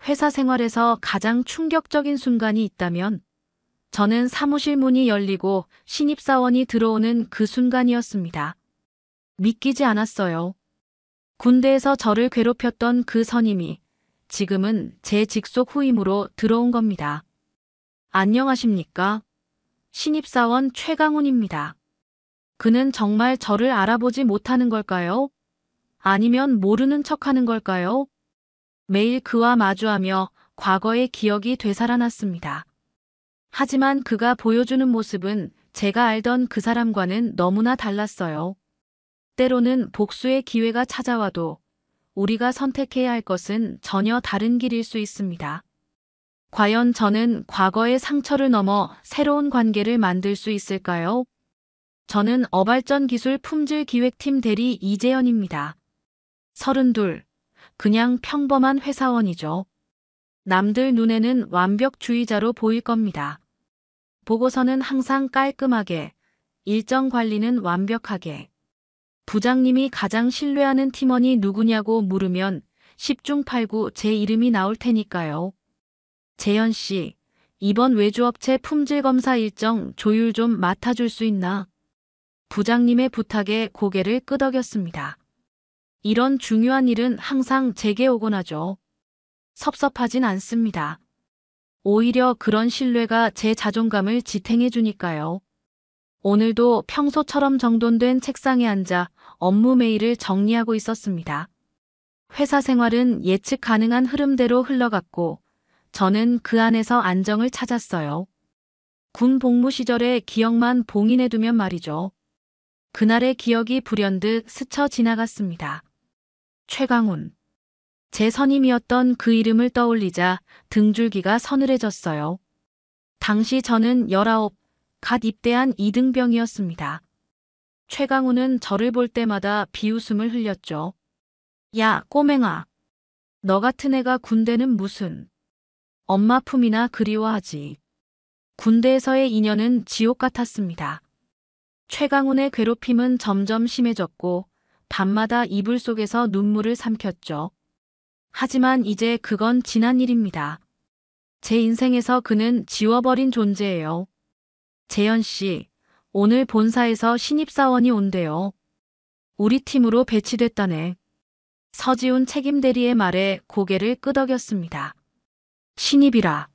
회사 생활에서 가장 충격적인 순간이 있다면 저는 사무실 문이 열리고 신입사원이 들어오는 그 순간이었습니다. 믿기지 않았어요. 군대에서 저를 괴롭혔던 그 선임이 지금은 제 직속 후임으로 들어온 겁니다. 안녕하십니까? 신입사원 최강훈입니다. 그는 정말 저를 알아보지 못하는 걸까요? 아니면 모르는 척하는 걸까요? 매일 그와 마주하며 과거의 기억이 되살아났습니다. 하지만 그가 보여주는 모습은 제가 알던 그 사람과는 너무나 달랐어요. 때로는 복수의 기회가 찾아와도 우리가 선택해야 할 것은 전혀 다른 길일 수 있습니다. 과연 저는 과거의 상처를 넘어 새로운 관계를 만들 수 있을까요? 저는 어발전 기술 품질 기획팀 대리 이재현입니다. 32. 그냥 평범한 회사원이죠. 남들 눈에는 완벽주의자로 보일 겁니다. 보고서는 항상 깔끔하게, 일정 관리는 완벽하게. 부장님이 가장 신뢰하는 팀원이 누구냐고 물으면 10중 8구 제 이름이 나올 테니까요. 재현 씨, 이번 외주업체 품질검사 일정 조율 좀 맡아줄 수 있나? 부장님의 부탁에 고개를 끄덕였습니다. 이런 중요한 일은 항상 제게 오곤 하죠. 섭섭하진 않습니다. 오히려 그런 신뢰가 제 자존감을 지탱해 주니까요. 오늘도 평소처럼 정돈된 책상에 앉아 업무 메일을 정리하고 있었습니다. 회사 생활은 예측 가능한 흐름대로 흘러갔고 저는 그 안에서 안정을 찾았어요. 군 복무 시절의 기억만 봉인해두면 말이죠. 그날의 기억이 불현듯 스쳐 지나갔습니다. 최강훈. 제 선임이었던 그 이름을 떠올리자 등줄기가 서늘해졌어요. 당시 저는 19, 갓 입대한 이등병이었습니다. 최강훈은 저를 볼 때마다 비웃음을 흘렸죠. 야, 꼬맹아. 너 같은 애가 군대는 무슨. 엄마 품이나 그리워하지. 군대에서의 인연은 지옥 같았습니다. 최강훈의 괴롭힘은 점점 심해졌고 밤마다 이불 속에서 눈물을 삼켰죠. 하지만 이제 그건 지난 일입니다. 제 인생에서 그는 지워버린 존재예요. 재현 씨, 오늘 본사에서 신입사원이 온대요. 우리 팀으로 배치됐다네. 서지훈 책임대리의 말에 고개를 끄덕였습니다. 신입이라.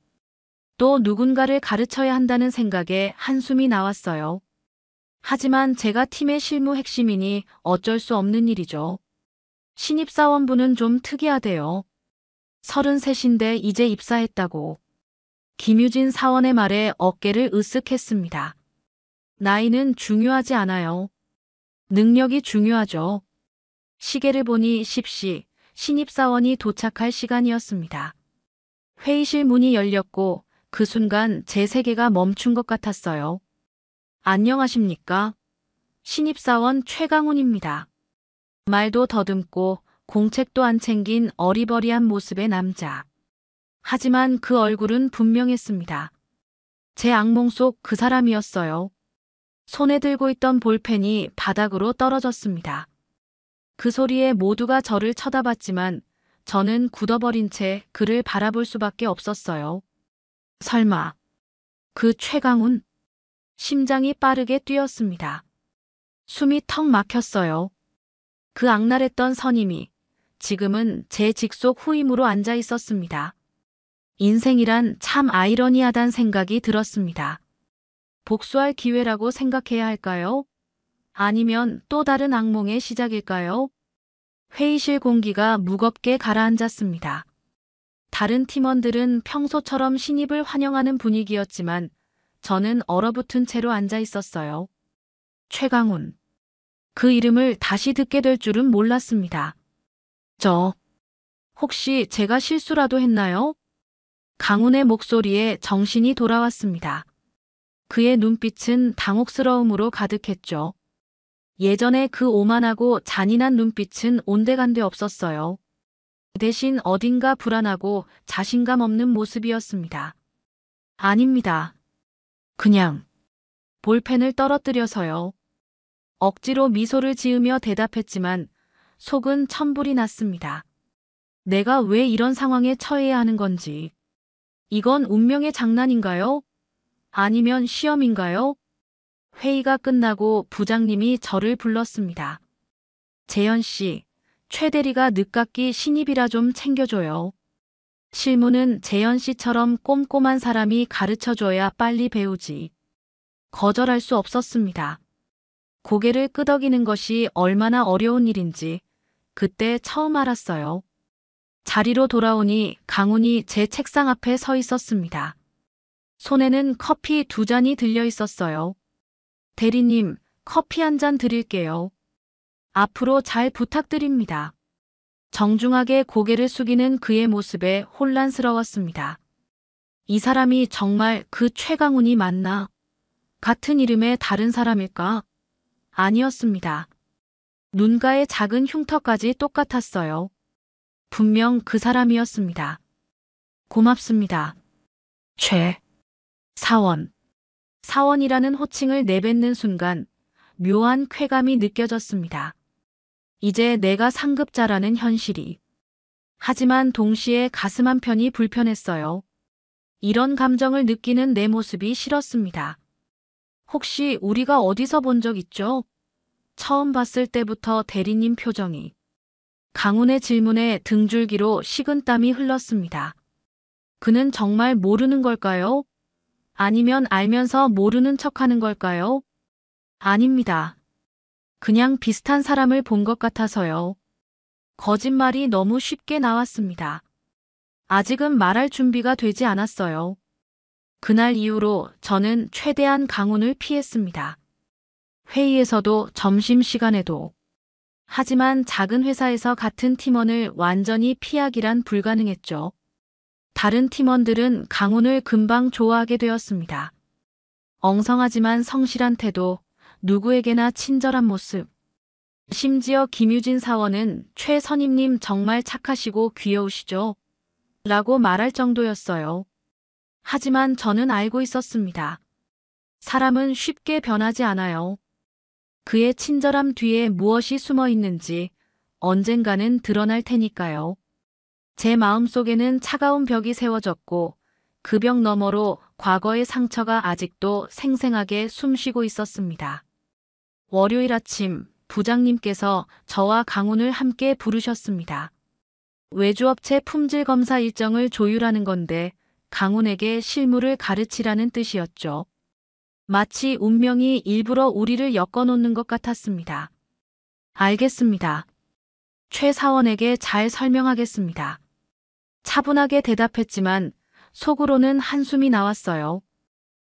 또 누군가를 가르쳐야 한다는 생각에 한숨이 나왔어요. 하지만 제가 팀의 실무 핵심이니 어쩔 수 없는 일이죠. 신입사원분은 좀 특이하대요. 33인데 이제 입사했다고. 김유진 사원의 말에 어깨를 으쓱했습니다. 나이는 중요하지 않아요. 능력이 중요하죠. 시계를 보니 10시, 신입사원이 도착할 시간이었습니다. 회의실 문이 열렸고 그 순간 제 세계가 멈춘 것 같았어요. 안녕하십니까? 신입사원 최강훈입니다. 말도 더듬고 공책도 안 챙긴 어리버리한 모습의 남자. 하지만 그 얼굴은 분명했습니다. 제 악몽 속 그 사람이었어요. 손에 들고 있던 볼펜이 바닥으로 떨어졌습니다. 그 소리에 모두가 저를 쳐다봤지만 저는 굳어버린 채 그를 바라볼 수밖에 없었어요. 설마 그 최강훈? 심장이 빠르게 뛰었습니다. 숨이 턱 막혔어요. 그 악랄했던 선임이 지금은 제 직속 후임으로 앉아 있었습니다. 인생이란 참 아이러니하단 생각이 들었습니다. 복수할 기회라고 생각해야 할까요? 아니면 또 다른 악몽의 시작일까요? 회의실 공기가 무겁게 가라앉았습니다. 다른 팀원들은 평소처럼 신입을 환영하는 분위기였지만 저는 얼어붙은 채로 앉아 있었어요. 최강훈. 그 이름을 다시 듣게 될 줄은 몰랐습니다. 혹시 제가 실수라도 했나요? 강훈의 목소리에 정신이 돌아왔습니다. 그의 눈빛은 당혹스러움으로 가득했죠. 예전에 그 오만하고 잔인한 눈빛은 온데간데 없었어요. 대신 어딘가 불안하고 자신감 없는 모습이었습니다. 아닙니다. 그냥 볼펜을 떨어뜨려서요. 억지로 미소를 지으며 대답했지만 속은 천불이 났습니다. 내가 왜 이런 상황에 처해야 하는 건지. 이건 운명의 장난인가요? 아니면 시험인가요? 회의가 끝나고 부장님이 저를 불렀습니다. 재현 씨, 최 대리가 늦깎이 신입이라 좀 챙겨줘요. 실무는 재현 씨처럼 꼼꼼한 사람이 가르쳐줘야 빨리 배우지. 거절할 수 없었습니다. 고개를 끄덕이는 것이 얼마나 어려운 일인지 그때 처음 알았어요. 자리로 돌아오니 강훈이 제 책상 앞에 서 있었습니다. 손에는 커피 2잔이 들려 있었어요. 대리님, 커피 한 잔 드릴게요. 앞으로 잘 부탁드립니다. 정중하게 고개를 숙이는 그의 모습에 혼란스러웠습니다. 이 사람이 정말 그 최강훈이 맞나? 같은 이름의 다른 사람일까? 아니었습니다. 눈가의 작은 흉터까지 똑같았어요. 분명 그 사람이었습니다. 고맙습니다. 최 사원. 사원이라는 호칭을 내뱉는 순간 묘한 쾌감이 느껴졌습니다. 이제 내가 상급자라는 현실이. 하지만 동시에 가슴 한편이 불편했어요. 이런 감정을 느끼는 내 모습이 싫었습니다. 혹시 우리가 어디서 본 적 있죠? 처음 봤을 때부터 대리님 표정이. 강훈의 질문에 등줄기로 식은땀이 흘렀습니다. 그는 정말 모르는 걸까요? 아니면 알면서 모르는 척하는 걸까요? 아닙니다. 그냥 비슷한 사람을 본 것 같아서요. 거짓말이 너무 쉽게 나왔습니다. 아직은 말할 준비가 되지 않았어요. 그날 이후로 저는 최대한 강훈을 피했습니다. 회의에서도 점심시간에도. 하지만 작은 회사에서 같은 팀원을 완전히 피하기란 불가능했죠. 다른 팀원들은 강훈을 금방 좋아하게 되었습니다. 엉성하지만 성실한 태도, 누구에게나 친절한 모습. 심지어 김유진 사원은 최 선임님 정말 착하시고 귀여우시죠? 라고 말할 정도였어요. 하지만 저는 알고 있었습니다. 사람은 쉽게 변하지 않아요. 그의 친절함 뒤에 무엇이 숨어 있는지 언젠가는 드러날 테니까요. 제 마음속에는 차가운 벽이 세워졌고 그 벽 너머로 과거의 상처가 아직도 생생하게 숨쉬고 있었습니다. 월요일 아침 부장님께서 저와 강훈을 함께 부르셨습니다. 외주업체 품질 검사 일정을 조율하는 건데 강훈에게 실무를 가르치라는 뜻이었죠. 마치 운명이 일부러 우리를 엮어놓는 것 같았습니다. 알겠습니다. 최 사원에게 잘 설명하겠습니다. 차분하게 대답했지만 속으로는 한숨이 나왔어요.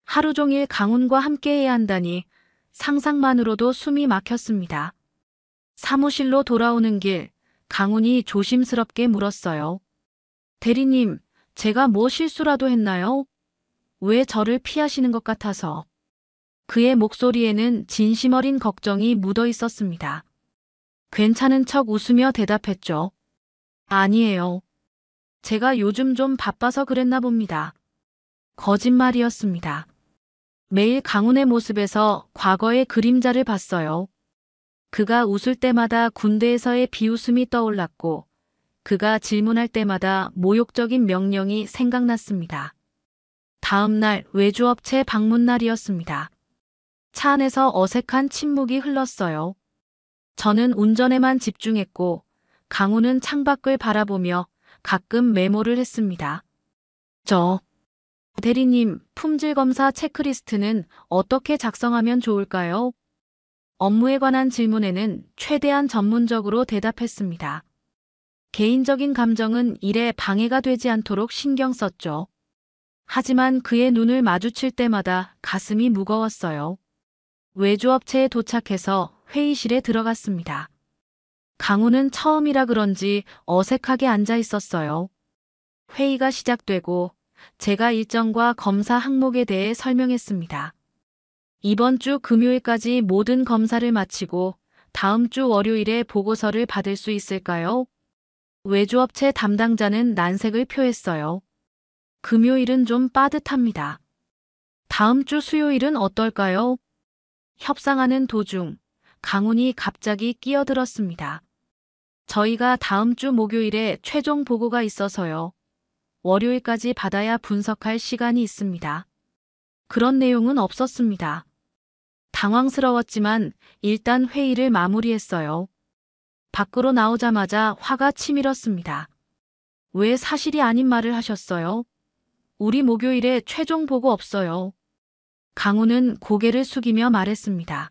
하루 종일 강훈과 함께해야 한다니 상상만으로도 숨이 막혔습니다. 사무실로 돌아오는 길, 강훈이 조심스럽게 물었어요. 대리님, 제가 뭐 실수라도 했나요? 왜 저를 피하시는 것 같아서. 그의 목소리에는 진심 어린 걱정이 묻어 있었습니다. 괜찮은 척 웃으며 대답했죠. 아니에요. 제가 요즘 좀 바빠서 그랬나 봅니다. 거짓말이었습니다. 매일 강훈의 모습에서 과거의 그림자를 봤어요. 그가 웃을 때마다 군대에서의 비웃음이 떠올랐고 그가 질문할 때마다 모욕적인 명령이 생각났습니다. 다음 날 외주업체 방문 날이었습니다. 차 안에서 어색한 침묵이 흘렀어요. 저는 운전에만 집중했고 강훈은 창밖을 바라보며 가끔 메모를 했습니다. 대리님, 품질검사 체크리스트는 어떻게 작성하면 좋을까요? 업무에 관한 질문에는 최대한 전문적으로 대답했습니다. 개인적인 감정은 일에 방해가 되지 않도록 신경 썼죠. 하지만 그의 눈을 마주칠 때마다 가슴이 무거웠어요. 외주업체에 도착해서 회의실에 들어갔습니다. 강훈은 처음이라 그런지 어색하게 앉아 있었어요. 회의가 시작되고 제가 일정과 검사 항목에 대해 설명했습니다. 이번 주 금요일까지 모든 검사를 마치고 다음 주 월요일에 보고서를 받을 수 있을까요? 외주업체 담당자는 난색을 표했어요. 금요일은 좀 빠듯합니다. 다음 주 수요일은 어떨까요? 협상하는 도중 강훈이 갑자기 끼어들었습니다. 저희가 다음 주 목요일에 최종 보고가 있어서요. 월요일까지 받아야 분석할 시간이 있습니다. 그런 내용은 없었습니다. 당황스러웠지만 일단 회의를 마무리했어요. 밖으로 나오자마자 화가 치밀었습니다. 왜 사실이 아닌 말을 하셨어요? 우리 목요일에 최종 보고 없어요. 강우는 고개를 숙이며 말했습니다.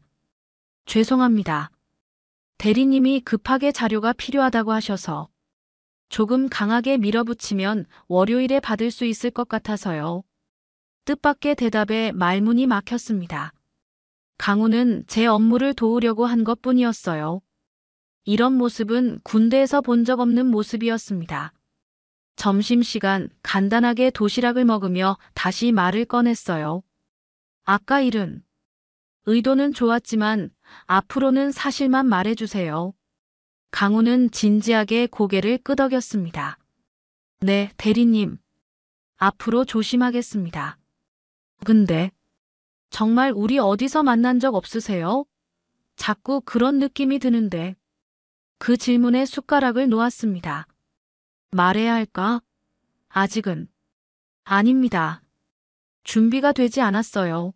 죄송합니다. 대리님이 급하게 자료가 필요하다고 하셔서 조금 강하게 밀어붙이면 월요일에 받을 수 있을 것 같아서요. 뜻밖의 대답에 말문이 막혔습니다. 강우는 제 업무를 도우려고 한 것뿐이었어요. 이런 모습은 군대에서 본 적 없는 모습이었습니다. 점심시간 간단하게 도시락을 먹으며 다시 말을 꺼냈어요. 아까 일은 의도는 좋았지만 앞으로는 사실만 말해주세요. 강우는 진지하게 고개를 끄덕였습니다. 네, 대리님. 앞으로 조심하겠습니다. 근데 정말 우리 어디서 만난 적 없으세요? 자꾸 그런 느낌이 드는데. 그 질문에 숟가락을 놓았습니다. 말해야 할까? 아직은. 아닙니다. 준비가 되지 않았어요.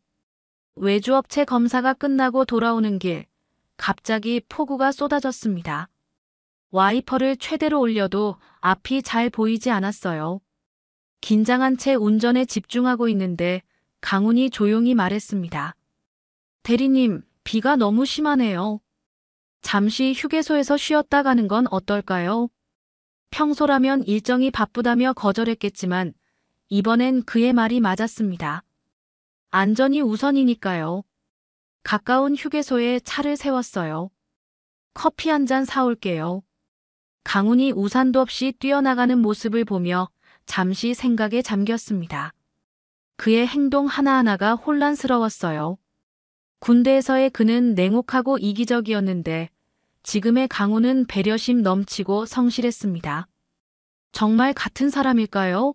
외주업체 검사가 끝나고 돌아오는 길, 갑자기 폭우가 쏟아졌습니다. 와이퍼를 최대로 올려도 앞이 잘 보이지 않았어요. 긴장한 채 운전에 집중하고 있는데 강훈이 조용히 말했습니다. 대리님, 비가 너무 심하네요. 잠시 휴게소에서 쉬었다 가는 건 어떨까요? 평소라면 일정이 바쁘다며 거절했겠지만 이번엔 그의 말이 맞았습니다. 안전이 우선이니까요. 가까운 휴게소에 차를 세웠어요. 커피 한 잔 사올게요. 강훈이 우산도 없이 뛰어나가는 모습을 보며 잠시 생각에 잠겼습니다. 그의 행동 하나하나가 혼란스러웠어요. 군대에서의 그는 냉혹하고 이기적이었는데 지금의 강훈은 배려심 넘치고 성실했습니다. 정말 같은 사람일까요?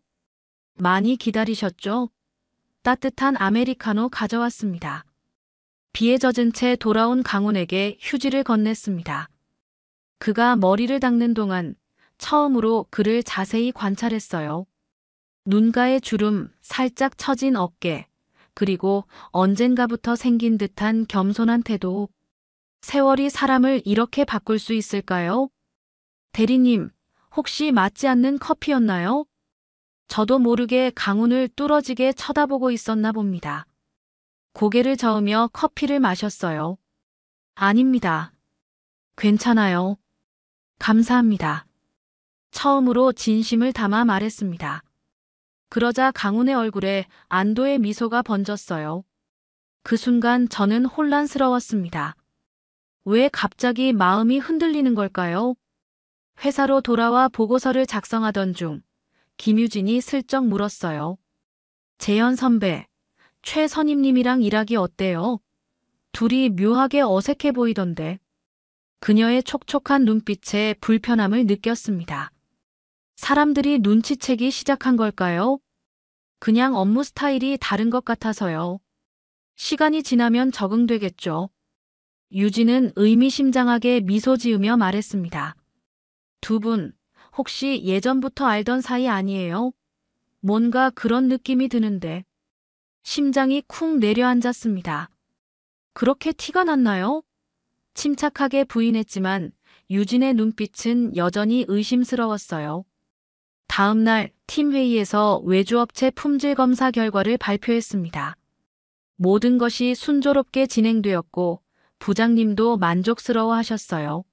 많이 기다리셨죠? 따뜻한 아메리카노 가져왔습니다. 비에 젖은 채 돌아온 강훈에게 휴지를 건넸습니다. 그가 머리를 닦는 동안 처음으로 그를 자세히 관찰했어요. 눈가의 주름, 살짝 처진 어깨, 그리고 언젠가부터 생긴 듯한 겸손한 태도. 세월이 사람을 이렇게 바꿀 수 있을까요? 대리님, 혹시 맞지 않는 커피였나요? 저도 모르게 강훈을 뚫어지게 쳐다보고 있었나 봅니다. 고개를 저으며 커피를 마셨어요. 아닙니다. 괜찮아요. 감사합니다. 처음으로 진심을 담아 말했습니다. 그러자 강훈의 얼굴에 안도의 미소가 번졌어요. 그 순간 저는 혼란스러웠습니다. 왜 갑자기 마음이 흔들리는 걸까요? 회사로 돌아와 보고서를 작성하던 중 김유진이 슬쩍 물었어요. 재현 선배, 최 선임님이랑 일하기 어때요? 둘이 묘하게 어색해 보이던데. 그녀의 촉촉한 눈빛에 불편함을 느꼈습니다. 사람들이 눈치채기 시작한 걸까요? 그냥 업무 스타일이 다른 것 같아서요. 시간이 지나면 적응되겠죠. 유진은 의미심장하게 미소 지으며 말했습니다. 두 분, 혹시 예전부터 알던 사이 아니에요? 뭔가 그런 느낌이 드는데. 심장이 쿵 내려앉았습니다. 그렇게 티가 났나요? 침착하게 부인했지만 유진의 눈빛은 여전히 의심스러웠어요. 다음 날 팀 회의에서 외주업체 품질 검사 결과를 발표했습니다. 모든 것이 순조롭게 진행되었고 부장님도 만족스러워 하셨어요.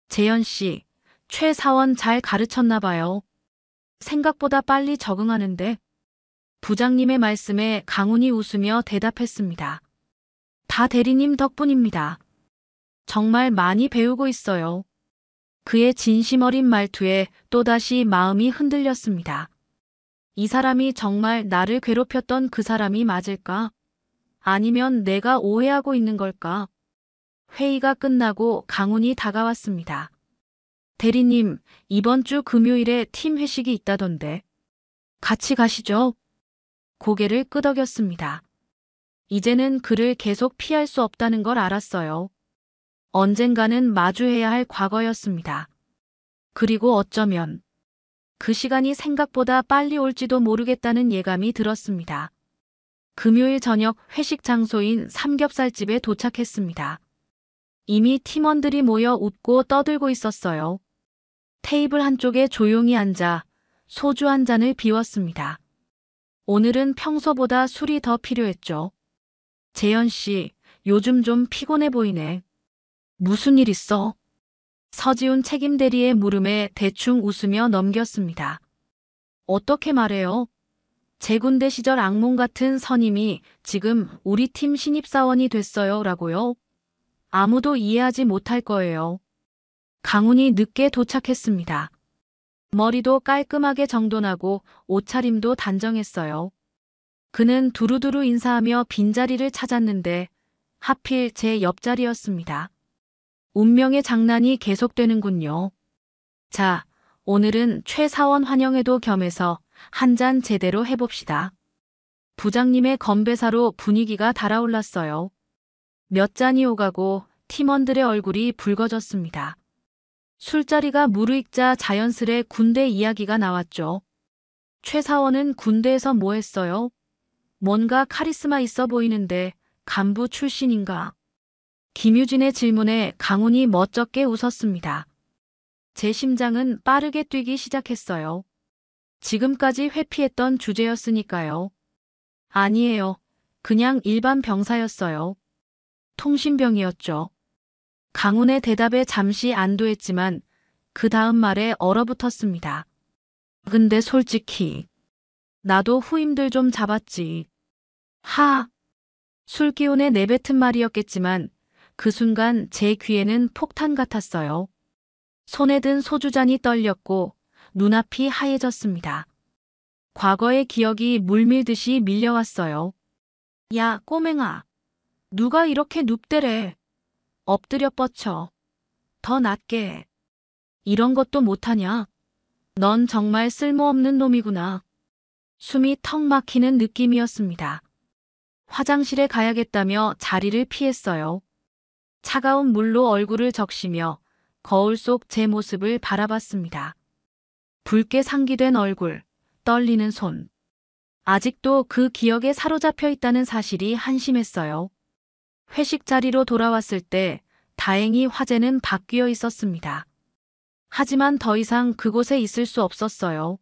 재현 씨, 최 사원 잘 가르쳤나 봐요. 생각보다 빨리 적응하는데. 부장님의 말씀에 강훈이 웃으며 대답했습니다. 다 대리님 덕분입니다. 정말 많이 배우고 있어요. 그의 진심 어린 말투에 또다시 마음이 흔들렸습니다. 이 사람이 정말 나를 괴롭혔던 그 사람이 맞을까? 아니면 내가 오해하고 있는 걸까? 회의가 끝나고 강훈이 다가왔습니다. 대리님, 이번 주 금요일에 팀 회식이 있다던데. 같이 가시죠. 고개를 끄덕였습니다. 이제는 그를 계속 피할 수 없다는 걸 알았어요. 언젠가는 마주해야 할 과거였습니다. 그리고 어쩌면 그 시간이 생각보다 빨리 올지도 모르겠다는 예감이 들었습니다. 금요일 저녁 회식 장소인 삼겹살집에 도착했습니다. 이미 팀원들이 모여 웃고 떠들고 있었어요. 테이블 한쪽에 조용히 앉아 소주 한 잔을 비웠습니다. 오늘은 평소보다 술이 더 필요했죠. 재현 씨, 요즘 좀 피곤해 보이네. 무슨 일 있어? 서지훈 책임대리의 물음에 대충 웃으며 넘겼습니다. 어떻게 말해요? 제 군대 시절 악몽 같은 선임이 지금 우리 팀 신입사원이 됐어요 라고요? 아무도 이해하지 못할 거예요. 강훈이 늦게 도착했습니다. 머리도 깔끔하게 정돈하고 옷차림도 단정했어요. 그는 두루두루 인사하며 빈자리를 찾았는데 하필 제 옆자리였습니다. 운명의 장난이 계속되는군요. 자, 오늘은 최 사원 환영회도 겸해서 한 잔 제대로 해봅시다. 부장님의 건배사로 분위기가 달아올랐어요. 몇 잔이 오가고 팀원들의 얼굴이 붉어졌습니다. 술자리가 무르익자 자연스레 군대 이야기가 나왔죠. 최 사원은 군대에서 뭐 했어요? 뭔가 카리스마 있어 보이는데 간부 출신인가? 김유진의 질문에 강훈이 멋쩍게 웃었습니다. 제 심장은 빠르게 뛰기 시작했어요. 지금까지 회피했던 주제였으니까요. 아니에요. 그냥 일반 병사였어요. 통신병이었죠. 강훈의 대답에 잠시 안도했지만 그 다음 말에 얼어붙었습니다. 근데 솔직히 나도 후임들 좀 잡았지. 하! 술 기운에 내뱉은 말이었겠지만 그 순간 제 귀에는 폭탄 같았어요. 손에 든 소주잔이 떨렸고 눈앞이 하얘졌습니다. 과거의 기억이 물밀듯이 밀려왔어요. 야, 꼬맹아. 누가 이렇게 눕대래. 엎드려 뻗쳐. 더 낫게. 이런 것도 못하냐? 넌 정말 쓸모없는 놈이구나. 숨이 턱 막히는 느낌이었습니다. 화장실에 가야겠다며 자리를 피했어요. 차가운 물로 얼굴을 적시며 거울 속 제 모습을 바라봤습니다. 붉게 상기된 얼굴, 떨리는 손. 아직도 그 기억에 사로잡혀 있다는 사실이 한심했어요. 회식 자리로 돌아왔을 때 다행히 화재는 바뀌어 있었습니다. 하지만 더 이상 그곳에 있을 수 없었어요.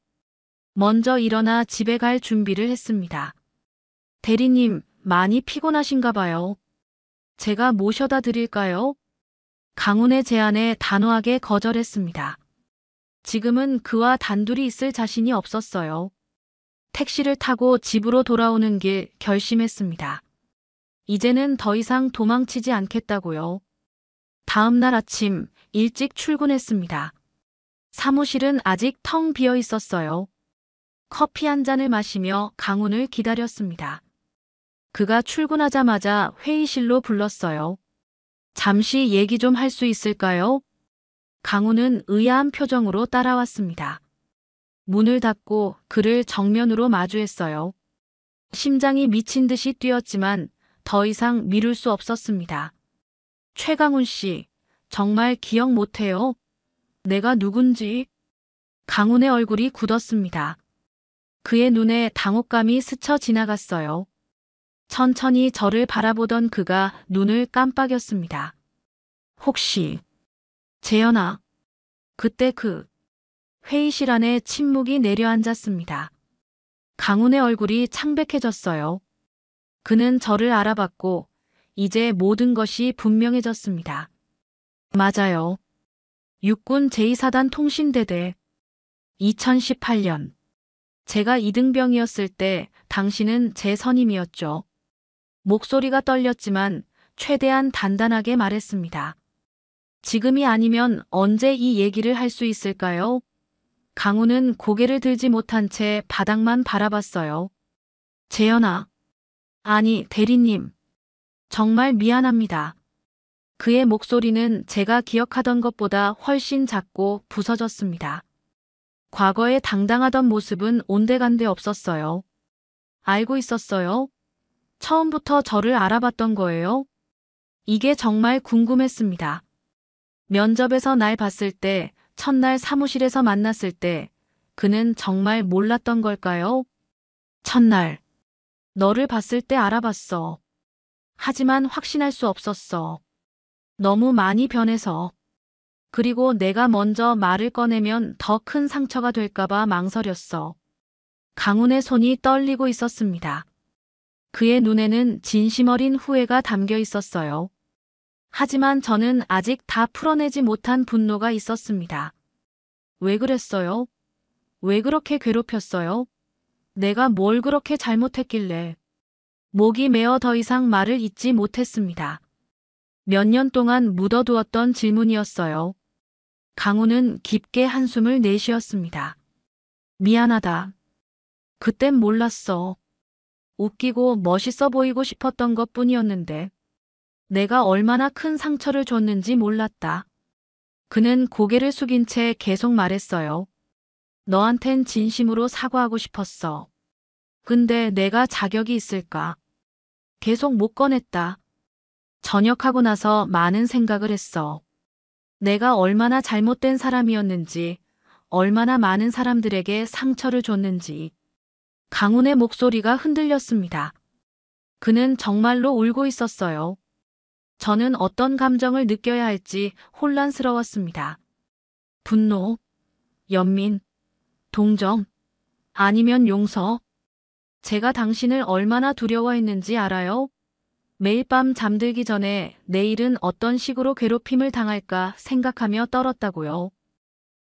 먼저 일어나 집에 갈 준비를 했습니다. 대리님, 많이 피곤하신가 봐요. 제가 모셔다 드릴까요? 강훈의 제안에 단호하게 거절했습니다. 지금은 그와 단둘이 있을 자신이 없었어요. 택시를 타고 집으로 돌아오는 길 결심했습니다. 이제는 더 이상 도망치지 않겠다고요. 다음 날 아침 일찍 출근했습니다. 사무실은 아직 텅 비어 있었어요. 커피 한 잔을 마시며 강훈을 기다렸습니다. 그가 출근하자마자 회의실로 불렀어요. 잠시 얘기 좀 할 수 있을까요? 강훈은 의아한 표정으로 따라왔습니다. 문을 닫고 그를 정면으로 마주했어요. 심장이 미친 듯이 뛰었지만 더 이상 미룰 수 없었습니다. 최강훈 씨, 정말 기억 못해요? 내가 누군지? 강훈의 얼굴이 굳었습니다. 그의 눈에 당혹감이 스쳐 지나갔어요. 천천히 저를 바라보던 그가 눈을 깜빡였습니다. 혹시 재현아. 그때 회의실 안에 침묵이 내려앉았습니다. 강훈의 얼굴이 창백해졌어요. 그는 저를 알아봤고 이제 모든 것이 분명해졌습니다. 맞아요. 육군 제2사단 통신대대. 2018년. 제가 이등병이었을 때 당신은 제 선임이었죠. 목소리가 떨렸지만 최대한 단단하게 말했습니다. 지금이 아니면 언제 이 얘기를 할 수 있을까요? 강훈은 고개를 들지 못한 채 바닥만 바라봤어요. 재현아. 아니, 대리님. 정말 미안합니다. 그의 목소리는 제가 기억하던 것보다 훨씬 작고 부서졌습니다. 과거에 당당하던 모습은 온데간데 없었어요. 알고 있었어요? 처음부터 저를 알아봤던 거예요? 이게 정말 궁금했습니다. 면접에서 날 봤을 때 첫날 사무실에서 만났을 때 그는 정말 몰랐던 걸까요? 첫날, 너를 봤을 때 알아봤어. 하지만 확신할 수 없었어. 너무 많이 변해서. 그리고 내가 먼저 말을 꺼내면 더 큰 상처가 될까봐 망설였어. 강훈의 손이 떨리고 있었습니다. 그의 눈에는 진심 어린 후회가 담겨 있었어요. 하지만 저는 아직 다 풀어내지 못한 분노가 있었습니다. 왜 그랬어요? 왜 그렇게 괴롭혔어요? 내가 뭘 그렇게 잘못했길래. 목이 메어 더 이상 말을 잇지 못했습니다. 몇 년 동안 묻어두었던 질문이었어요. 강훈은 깊게 한숨을 내쉬었습니다. 미안하다. 그땐 몰랐어. 웃기고 멋있어 보이고 싶었던 것뿐이었는데 내가 얼마나 큰 상처를 줬는지 몰랐다. 그는 고개를 숙인 채 계속 말했어요. 너한텐 진심으로 사과하고 싶었어. 근데 내가 자격이 있을까? 계속 못 꺼냈다. 전역하고 나서 많은 생각을 했어. 내가 얼마나 잘못된 사람이었는지, 얼마나 많은 사람들에게 상처를 줬는지. 강훈의 목소리가 흔들렸습니다. 그는 정말로 울고 있었어요. 저는 어떤 감정을 느껴야 할지 혼란스러웠습니다. 분노, 연민, 동정, 아니면 용서. 제가 당신을 얼마나 두려워했는지 알아요? 매일 밤 잠들기 전에 내일은 어떤 식으로 괴롭힘을 당할까 생각하며 떨었다고요.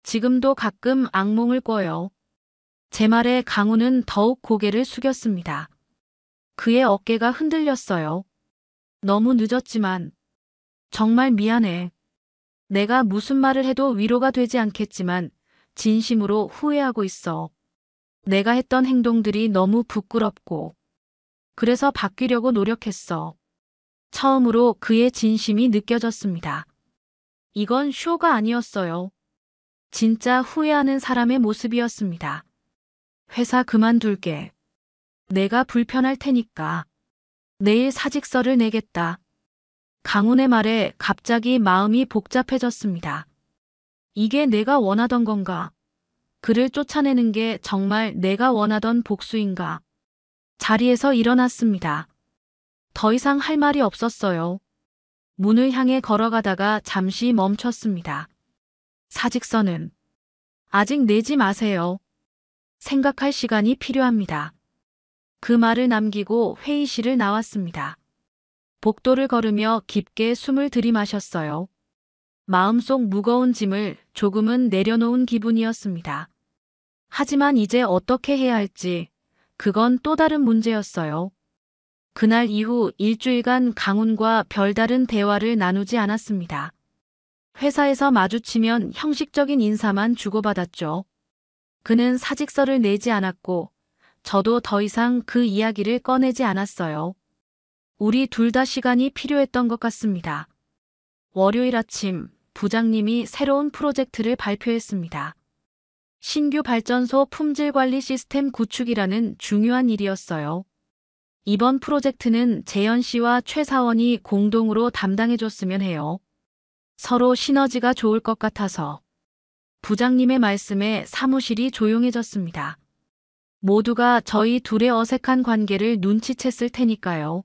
지금도 가끔 악몽을 꿔요. 제 말에 강훈은 더욱 고개를 숙였습니다. 그의 어깨가 흔들렸어요. 너무 늦었지만 정말 미안해. 내가 무슨 말을 해도 위로가 되지 않겠지만 진심으로 후회하고 있어. 내가 했던 행동들이 너무 부끄럽고 그래서 바뀌려고 노력했어. 처음으로 그의 진심이 느껴졌습니다. 이건 쇼가 아니었어요. 진짜 후회하는 사람의 모습이었습니다. 회사 그만둘게. 내가 불편할 테니까. 내일 사직서를 내겠다. 강훈의 말에 갑자기 마음이 복잡해졌습니다. 이게 내가 원하던 건가? 그를 쫓아내는 게 정말 내가 원하던 복수인가? 자리에서 일어났습니다. 더 이상 할 말이 없었어요. 문을 향해 걸어가다가 잠시 멈췄습니다. 사직서는 아직 내지 마세요. 생각할 시간이 필요합니다. 그 말을 남기고 회의실을 나왔습니다. 복도를 걸으며 깊게 숨을 들이마셨어요. 마음속 무거운 짐을 조금은 내려놓은 기분이었습니다. 하지만 이제 어떻게 해야 할지 그건 또 다른 문제였어요. 그날 이후 일주일간 강훈과 별다른 대화를 나누지 않았습니다. 회사에서 마주치면 형식적인 인사만 주고받았죠. 그는 사직서를 내지 않았고 저도 더 이상 그 이야기를 꺼내지 않았어요. 우리 둘 다 시간이 필요했던 것 같습니다. 월요일 아침 부장님이 새로운 프로젝트를 발표했습니다. 신규 발전소 품질 관리 시스템 구축이라는 중요한 일이었어요. 이번 프로젝트는 재현 씨와 최 사원이 공동으로 담당해줬으면 해요. 서로 시너지가 좋을 것 같아서. 부장님의 말씀에 사무실이 조용해졌습니다. 모두가 저희 둘의 어색한 관계를 눈치챘을 테니까요.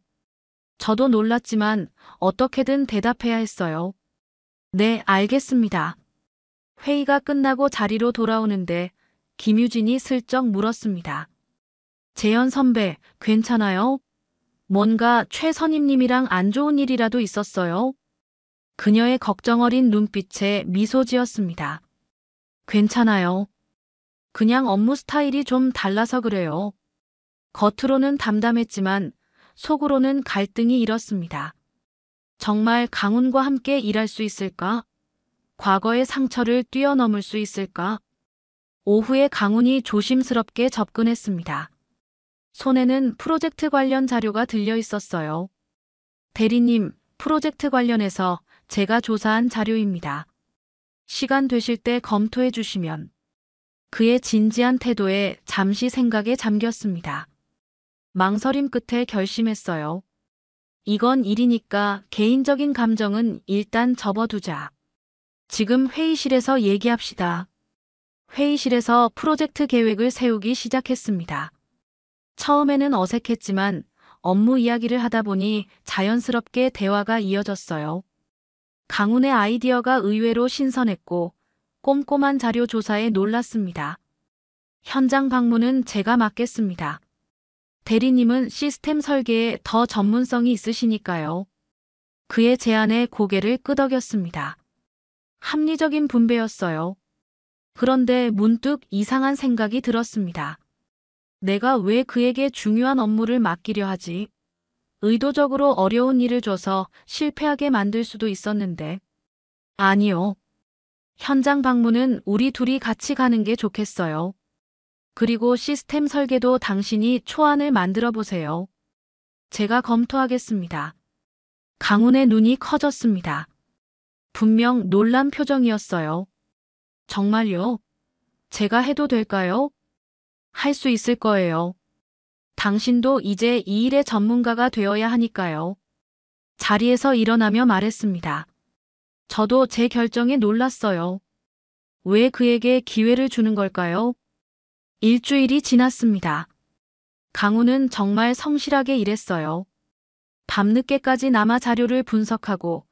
저도 놀랐지만 어떻게든 대답해야 했어요. 네, 알겠습니다. 회의가 끝나고 자리로 돌아오는데 김유진이 슬쩍 물었습니다. 재현 선배, 괜찮아요? 뭔가 최 선임님이랑 안 좋은 일이라도 있었어요? 그녀의 걱정 어린 눈빛에 미소 지었습니다. 괜찮아요. 그냥 업무 스타일이 좀 달라서 그래요. 겉으로는 담담했지만 속으로는 갈등이 일었습니다. 정말 강훈과 함께 일할 수 있을까? 과거의 상처를 뛰어넘을 수 있을까? 오후에 강훈이 조심스럽게 접근했습니다. 손에는 프로젝트 관련 자료가 들려 있었어요. 대리님, 프로젝트 관련해서 제가 조사한 자료입니다. 시간 되실 때 검토해 주시면. 그의 진지한 태도에 잠시 생각에 잠겼습니다. 망설임 끝에 결심했어요. 이건 일이니까 개인적인 감정은 일단 접어두자. 지금 회의실에서 얘기합시다. 회의실에서 프로젝트 계획을 세우기 시작했습니다. 처음에는 어색했지만 업무 이야기를 하다 보니 자연스럽게 대화가 이어졌어요. 강훈의 아이디어가 의외로 신선했고 꼼꼼한 자료 조사에 놀랐습니다. 현장 방문은 제가 맡겠습니다. 대리님은 시스템 설계에 더 전문성이 있으시니까요. 그의 제안에 고개를 끄덕였습니다. 합리적인 분배였어요. 그런데 문득 이상한 생각이 들었습니다. 내가 왜 그에게 중요한 업무를 맡기려 하지? 의도적으로 어려운 일을 줘서 실패하게 만들 수도 있었는데. 아니요. 현장 방문은 우리 둘이 같이 가는 게 좋겠어요. 그리고 시스템 설계도 당신이 초안을 만들어 보세요. 제가 검토하겠습니다. 강훈의 눈이 커졌습니다. 분명 놀란 표정이었어요. 정말요? 제가 해도 될까요? 할 수 있을 거예요. 당신도 이제 이 일의 전문가가 되어야 하니까요. 자리에서 일어나며 말했습니다. 저도 제 결정에 놀랐어요. 왜 그에게 기회를 주는 걸까요? 일주일이 지났습니다. 강훈은 정말 성실하게 일했어요. 밤늦게까지 남아 자료를 분석하고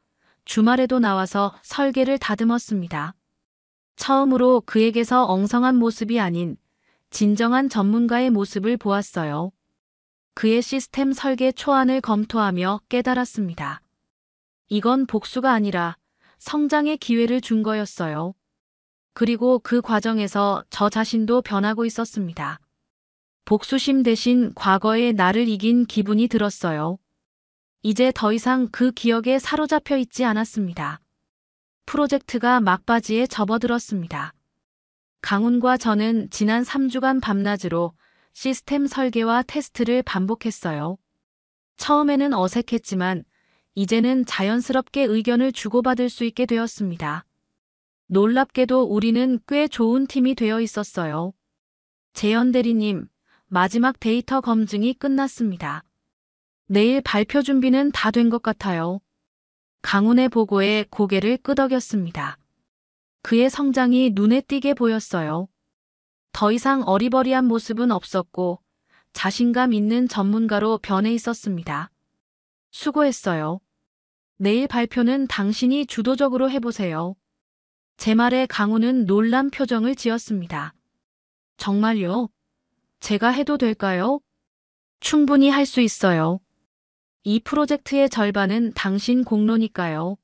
주말에도 나와서 설계를 다듬었습니다. 처음으로 그에게서 엉성한 모습이 아닌 진정한 전문가의 모습을 보았어요. 그의 시스템 설계 초안을 검토하며 깨달았습니다. 이건 복수가 아니라 성장의 기회를 준 거였어요. 그리고 그 과정에서 저 자신도 변하고 있었습니다. 복수심 대신 과거의 나를 이긴 기분이 들었어요. 이제 더 이상 그 기억에 사로잡혀 있지 않았습니다. 프로젝트가 막바지에 접어들었습니다. 강훈과 저는 지난 3주간 밤낮으로 시스템 설계와 테스트를 반복했어요. 처음에는 어색했지만 이제는 자연스럽게 의견을 주고받을 수 있게 되었습니다. 놀랍게도 우리는 꽤 좋은 팀이 되어 있었어요. 재현 대리님, 마지막 데이터 검증이 끝났습니다. 내일 발표 준비는 다 된 것 같아요. 강훈의 보고에 고개를 끄덕였습니다. 그의 성장이 눈에 띄게 보였어요. 더 이상 어리버리한 모습은 없었고 자신감 있는 전문가로 변해 있었습니다. 수고했어요. 내일 발표는 당신이 주도적으로 해보세요. 제 말에 강훈은 놀란 표정을 지었습니다. 정말요? 제가 해도 될까요? 충분히 할 수 있어요. 이 프로젝트의 절반은 당신 공로니까요.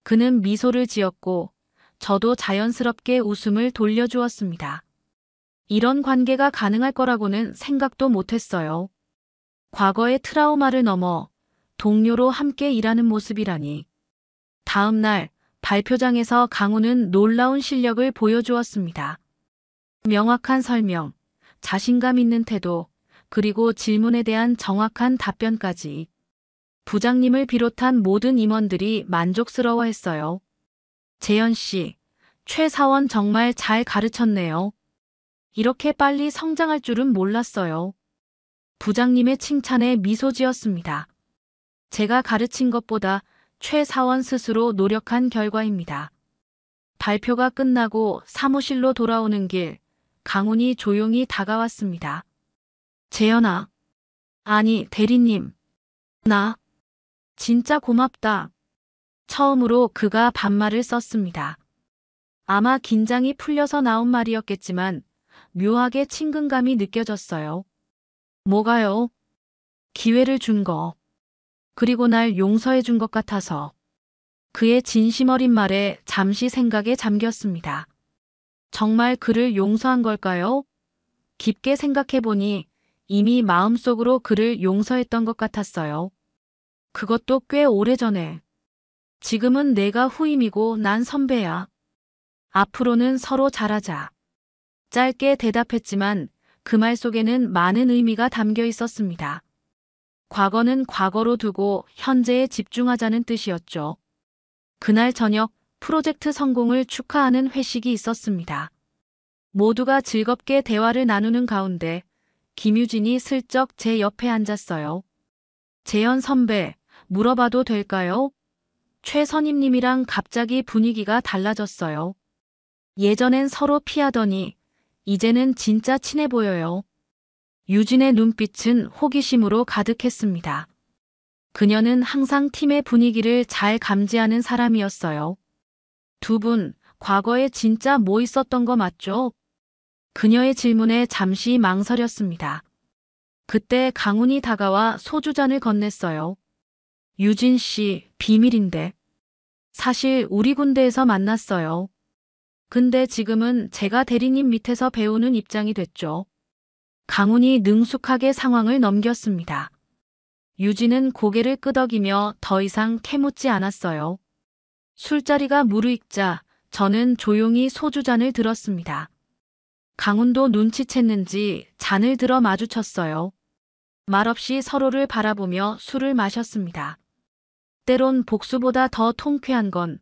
그는 미소를 지었고 저도 자연스럽게 웃음을 돌려주었습니다. 이런 관계가 가능할 거라고는 생각도 못했어요. 과거의 트라우마를 넘어 동료로 함께 일하는 모습이라니. 다음 날 발표장에서 강훈은 놀라운 실력을 보여주었습니다. 명확한 설명, 자신감 있는 태도, 그리고 질문에 대한 정확한 답변까지. 부장님을 비롯한 모든 임원들이 만족스러워했어요. 재현 씨, 최 사원 정말 잘 가르쳤네요. 이렇게 빨리 성장할 줄은 몰랐어요. 부장님의 칭찬에 미소 지었습니다. 제가 가르친 것보다 최 사원 스스로 노력한 결과입니다. 발표가 끝나고 사무실로 돌아오는 길, 강훈이 조용히 다가왔습니다. 재현아. 아니, 대리님. 나. 진짜 고맙다. 처음으로 그가 반말을 썼습니다. 아마 긴장이 풀려서 나온 말이었겠지만 묘하게 친근감이 느껴졌어요. 뭐가요? 기회를 준 거. 그리고 날 용서해 준 것 같아서. 그의 진심 어린 말에 잠시 생각에 잠겼습니다. 정말 그를 용서한 걸까요? 깊게 생각해보니 이미 마음속으로 그를 용서했던 것 같았어요. 그것도 꽤 오래전에. 지금은 내가 후임이고 난 선배야. 앞으로는 서로 잘하자. 짧게 대답했지만 그 말 속에는 많은 의미가 담겨 있었습니다. 과거는 과거로 두고 현재에 집중하자는 뜻이었죠. 그날 저녁 프로젝트 성공을 축하하는 회식이 있었습니다. 모두가 즐겁게 대화를 나누는 가운데 김유진이 슬쩍 제 옆에 앉았어요. 재현 선배, 물어봐도 될까요? 최 선임님이랑 갑자기 분위기가 달라졌어요. 예전엔 서로 피하더니 이제는 진짜 친해 보여요. 유진의 눈빛은 호기심으로 가득했습니다. 그녀는 항상 팀의 분위기를 잘 감지하는 사람이었어요. 두 분, 과거에 진짜 뭐 있었던 거 맞죠? 그녀의 질문에 잠시 망설였습니다. 그때 강훈이 다가와 소주잔을 건넸어요. 유진 씨, 비밀인데. 사실 우리 군대에서 만났어요. 근데 지금은 제가 대리님 밑에서 배우는 입장이 됐죠. 강훈이 능숙하게 상황을 넘겼습니다. 유진은 고개를 끄덕이며 더 이상 캐묻지 않았어요. 술자리가 무르익자 저는 조용히 소주잔을 들었습니다. 강훈도 눈치챘는지 잔을 들어 마주쳤어요. 말없이 서로를 바라보며 술을 마셨습니다. 때론 복수보다 더 통쾌한 건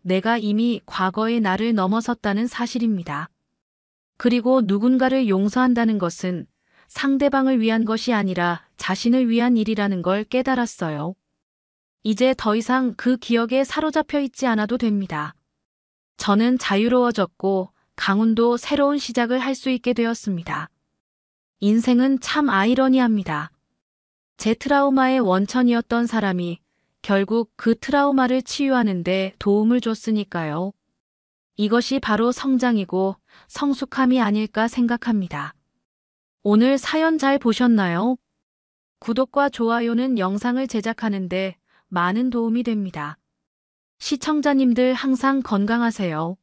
내가 이미 과거의 나를 넘어섰다는 사실입니다. 그리고 누군가를 용서한다는 것은 상대방을 위한 것이 아니라 자신을 위한 일이라는 걸 깨달았어요. 이제 더 이상 그 기억에 사로잡혀 있지 않아도 됩니다. 저는 자유로워졌고 강훈도 새로운 시작을 할 수 있게 되었습니다. 인생은 참 아이러니합니다. 제 트라우마의 원천이었던 사람이 결국 그 트라우마를 치유하는 데 도움을 줬으니까요. 이것이 바로 성장이고 성숙함이 아닐까 생각합니다. 오늘 사연 잘 보셨나요? 구독과 좋아요는 영상을 제작하는데 많은 도움이 됩니다. 시청자님들 항상 건강하세요.